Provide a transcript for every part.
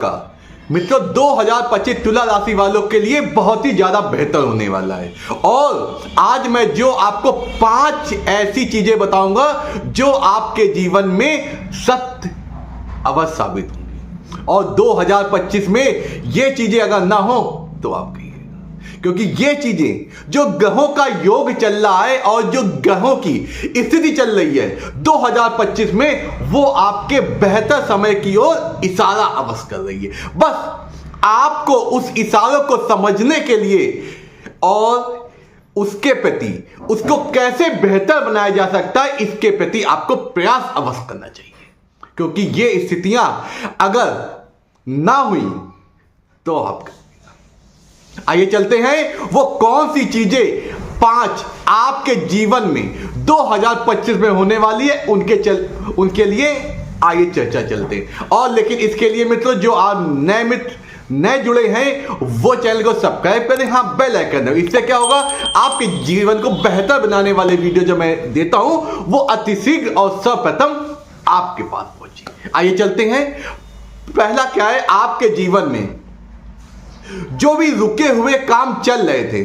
का मित्रों 2025 तुला राशि वालों के लिए बहुत ही ज्यादा बेहतर होने वाला है। और आज मैं जो आपको 5 ऐसी चीजें बताऊंगा जो आपके जीवन में सत्य अवश्य साबित होंगी। और 2025 में ये चीजें अगर ना हो तो आपकी, क्योंकि ये चीजें जो ग्रहों का योग चल रहा है और जो ग्रहों की स्थिति चल रही है 2025 में, वो आपके बेहतर समय की ओर इशारा अवश्य कर रही है। बस आपको उस इशारों को समझने के लिए और उसके प्रति उसको कैसे बेहतर बनाया जा सकता है, इसके प्रति आपको प्रयास अवश्य करना चाहिए। क्योंकि ये स्थितियां अगर ना हुई तो आपका, आइए चलते हैं वो कौन सी चीजें 5 आपके जीवन में 2025 में होने वाली है उनके लिए आइए चर्चा चलते हैं। और लेकिन इसके लिए मित्रों जो आप नए जुड़े हैं वो चैनल को सब्सक्राइब करें, हाँ बेल आइकन दबाएं। इससे क्या होगा, आपके जीवन को बेहतर बनाने वाले वीडियो जो मैं देता हूं वो अतिशीघ्र और सर्वप्रथम आपके पास पहुंचे। आइए चलते हैं। पहला क्या है, आपके जीवन में जो भी रुके हुए काम चल रहे थे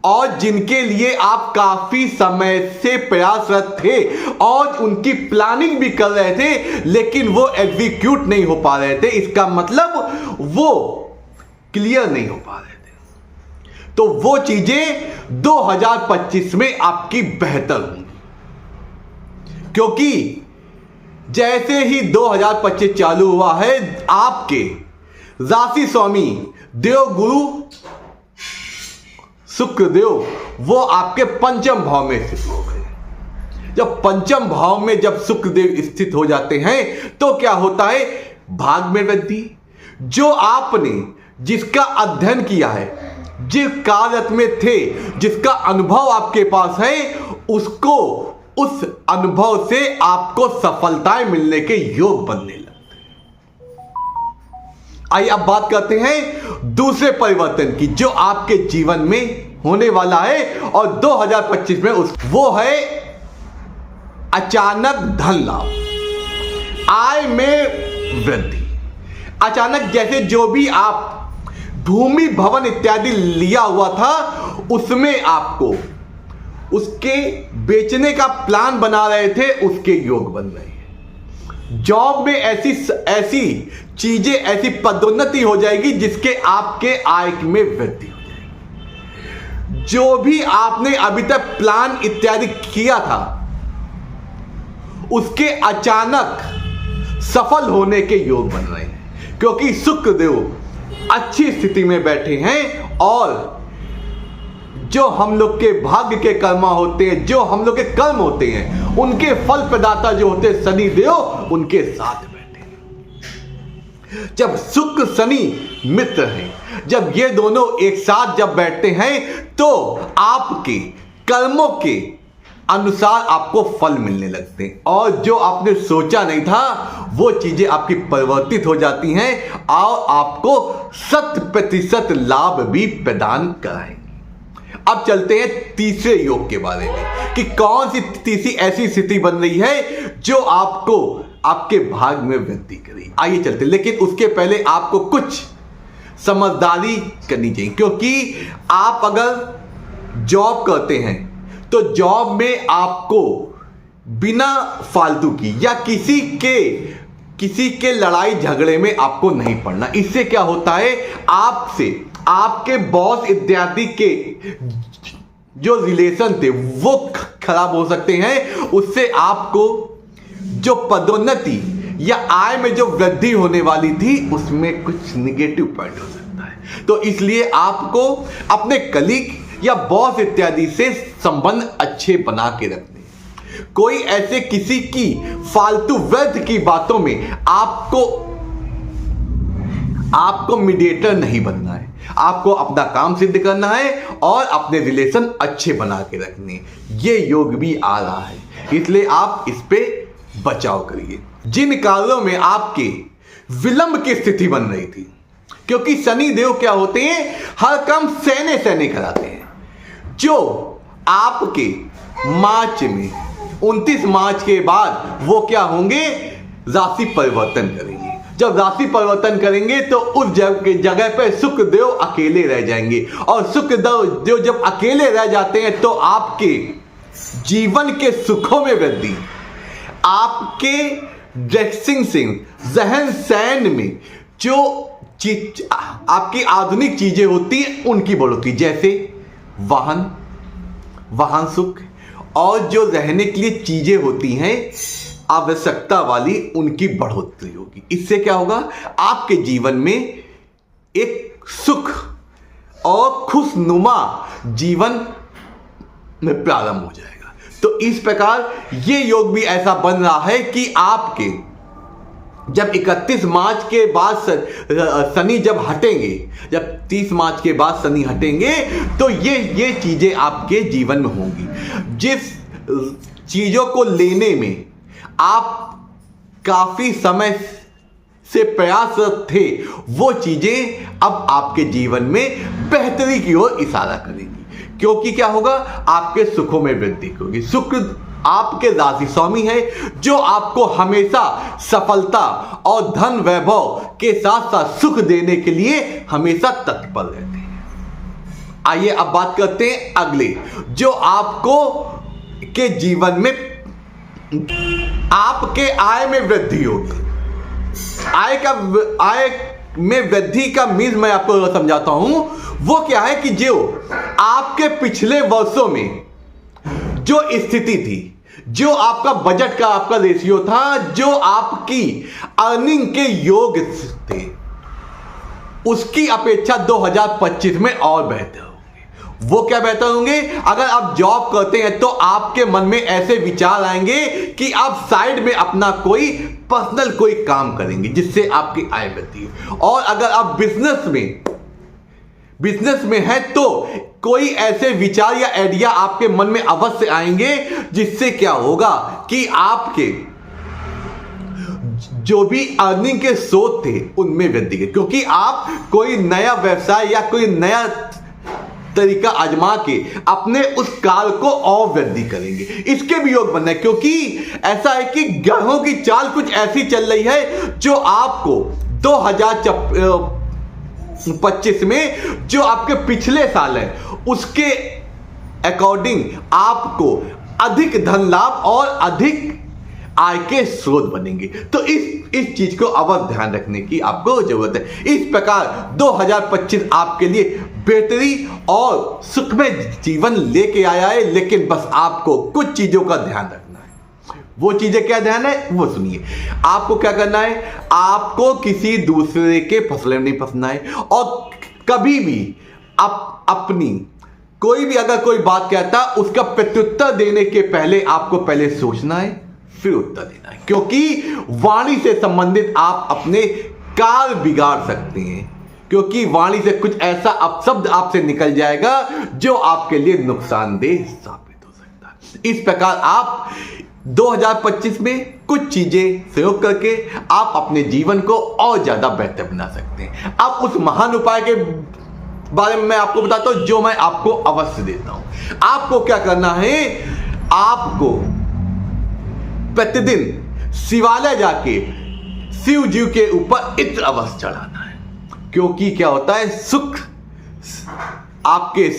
और जिनके लिए आप काफी समय से प्रयासरत थे और उनकी प्लानिंग भी कर रहे थे लेकिन वो एग्जीक्यूट नहीं हो पा रहे थे, इसका मतलब वो क्लियर नहीं हो पा रहे थे, तो वो चीजें 2025 में आपकी बेहतर होंगी। क्योंकि जैसे ही 2025 चालू हुआ है, आपके राशि स्वामी देवगुरु शुक्रदेव वो आपके पंचम भाव में स्थित हो गए। जब पंचम भाव में जब शुक्रदेव स्थित हो जाते हैं तो क्या होता है, भाग में वृद्धि। जो आपने जिसका अध्ययन किया है, जिस कार्य में थे, जिसका अनुभव आपके पास है, उसको उस अनुभव से आपको सफलताएं मिलने के योग बनने लगे। आइए अब बात करते हैं दूसरे परिवर्तन की जो आपके जीवन में होने वाला है और 2025 में वो है अचानक धन लाभ, आय में वृद्धि। अचानक जैसे जो भी आप भूमि भवन इत्यादि लिया हुआ था उसमें आपको उसके बेचने का प्लान बना रहे थे, उसके योग बन रहे हैं। जॉब में ऐसी चीजें, ऐसी पदोन्नति हो जाएगी जिसके आपके आय में वृद्धि हो जाएगी। जो भी आपने अभी तक प्लान इत्यादि किया था उसके अचानक सफल होने के योग बन रहे हैं, क्योंकि शुक्रदेव अच्छी स्थिति में बैठे हैं। और जो हम लोग के भाग्य के कर्मा होते हैं, जो हम लोग के कर्म होते हैं, उनके फल प्रदाता जो होते हैं शनि देव, उनके साथ बैठे हैं। जब शुक्र शनि मित्र हैं, जब ये दोनों एक साथ जब बैठते हैं तो आपके कर्मों के अनुसार आपको फल मिलने लगते हैं और जो आपने सोचा नहीं था वो चीजें आपकी परिवर्तित हो जाती हैं और आपको 100% लाभ भी प्रदान कराएंगे। अब चलते हैं तीसरे योग के बारे में कि कौन सी तीसरी ऐसी स्थिति बन रही है जो आपको आपके भाग में वृद्धि करेगी। आइए चलते हैं, लेकिन उसके पहले आपको कुछ समझदारी करनी चाहिए। क्योंकि आप अगर जॉब करते हैं तो जॉब में आपको बिना फालतू की या किसी के लड़ाई झगड़े में आपको नहीं पड़ना। इससे क्या होता है, आपसे आपके बॉस इत्यादि के जो रिलेशन थे वो खराब हो सकते हैं। उससे आपको जो पदोन्नति या आय में जो वृद्धि होने वाली थी उसमें कुछ निगेटिव पॉइंट हो सकता है। तो इसलिए आपको अपने कलीग या बॉस इत्यादि से संबंध अच्छे बना के रखने। कोई ऐसे किसी की फालतू व्यर्थ की बातों में आपको मीडिएटर नहीं बनना है। आपको अपना काम सिद्ध करना है और अपने रिलेशन अच्छे बना के रखने। ये योग भी आ रहा है, इसलिए आप इस पे बचाव करिए। जिन कार्यों में आपके विलंब की स्थिति बन रही थी, क्योंकि शनि देव क्या होते हैं, हर काम सहने कराते हैं। जो आपके मार्च में 29 मार्च के बाद वो क्या होंगे, राशि परिवर्तन करेंगे। जब राशि परिवर्तन करेंगे तो उस जगह पे शुक्रदेव अकेले रह जाएंगे, और शुक्रदेव जब अकेले रह जाते हैं तो आपके जीवन के सुखों में वृद्धि, आपके ड्रेसिंग सेंस, रहन सहन में जो आपकी आधुनिक चीजें होती हैं उनकी बढ़ोतरी, जैसे वाहन सुख, और जो रहने के लिए चीजें होती हैं आवश्यकता वाली, उनकी बढ़ोतरी होगी। इससे क्या होगा, आपके जीवन में एक सुख और खुशनुमा जीवन में प्रारंभ हो जाएगा। तो इस प्रकार ये योग भी ऐसा बन रहा है कि आपके जब 31 मार्च के बाद शनि जब हटेंगे, जब 30 मार्च के बाद शनि हटेंगे, तो ये चीजें आपके जीवन में होंगी। जिस चीजों को लेने में आप काफी समय से प्रयासरत थे, वो चीजें अब आपके जीवन में बेहतरी की ओर इशारा करेंगी, क्योंकि क्या होगा, आपके सुखों में वृद्धि होगी। शुक्र आपके राशि स्वामी है, जो आपको हमेशा सफलता और धन वैभव के साथ साथ सुख देने के लिए हमेशा तत्पर रहते हैं। आइए अब बात करते हैं अगले, जो आपको के जीवन में आपके आय में वृद्धि होगी। आय में वृद्धि का मीन मैं आपको समझाता हूं। वो क्या है कि जो आपके पिछले वर्षों में जो स्थिति थी, जो आपका बजट का आपका रेशियो था, जो आपकी अर्निंग के योग थे, उसकी अपेक्षा 2025 में और बेहतर होंगे। वो क्या बेहतर होंगे, अगर आप जॉब करते हैं तो आपके मन में ऐसे विचार आएंगे कि आप साइड में अपना कोई पर्सनल कोई काम करेंगे जिससे आपकी आय बढ़ती है। और अगर आप बिजनेस में है तो कोई ऐसे विचार या आइडिया आपके मन में अवश्य आएंगे जिससे क्या होगा कि आपके जो भी अर्निंग के स्रोत थे उनमें वृद्धि है, क्योंकि आप कोई नया व्यवसाय या कोई नया तरीका आजमा के अपने उस काल को और वृद्धि करेंगे। इसके भी योग बनना है, क्योंकि ऐसा है कि ग्रहों की चाल कुछ ऐसी चल रही है जो आपको 2025 में जो आपके पिछले साल है उसके अकॉर्डिंग आपको अधिक धन लाभ और अधिक आय के स्रोत बनेंगे। तो इस चीज को अवश्य ध्यान रखने की आपको जरूरत है। इस प्रकार 2025 आपके लिए बेहतरी और सुखमय जीवन लेके आया है, लेकिन बस आपको कुछ चीजों का ध्यान रखना है। वो चीजें क्या ध्यान है वो सुनिए। आपको क्या करना है, आपको किसी दूसरे के फसले में नहीं फंसना है, और कभी भी अपनी कोई भी अगर कोई बात कहता उसका प्रत्युत्तर देने के पहले आपको पहले सोचना है फिर उत्तर देना है, क्योंकि वाणी से संबंधित आप अपने काल बिगाड़ सकते हैं, क्योंकि वाणी से कुछ ऐसा अपशब्द आपसे निकल जाएगा जो आपके लिए नुकसानदेह साबित हो सकता है। इस प्रकार आप 2025 में कुछ चीजें प्रयोग करके आप अपने जीवन को और ज्यादा बेहतर बना सकते हैं। अब उस महान उपाय के बारे में मैं आपको बताता हूं जो मैं आपको अवश्य देता हूं। आपको क्या करना है, आपको प्रतिदिन शिवालय जाके शिव जी के ऊपर इत्र अवश्य चढ़ाना है, क्योंकि क्या होता है सुख आपके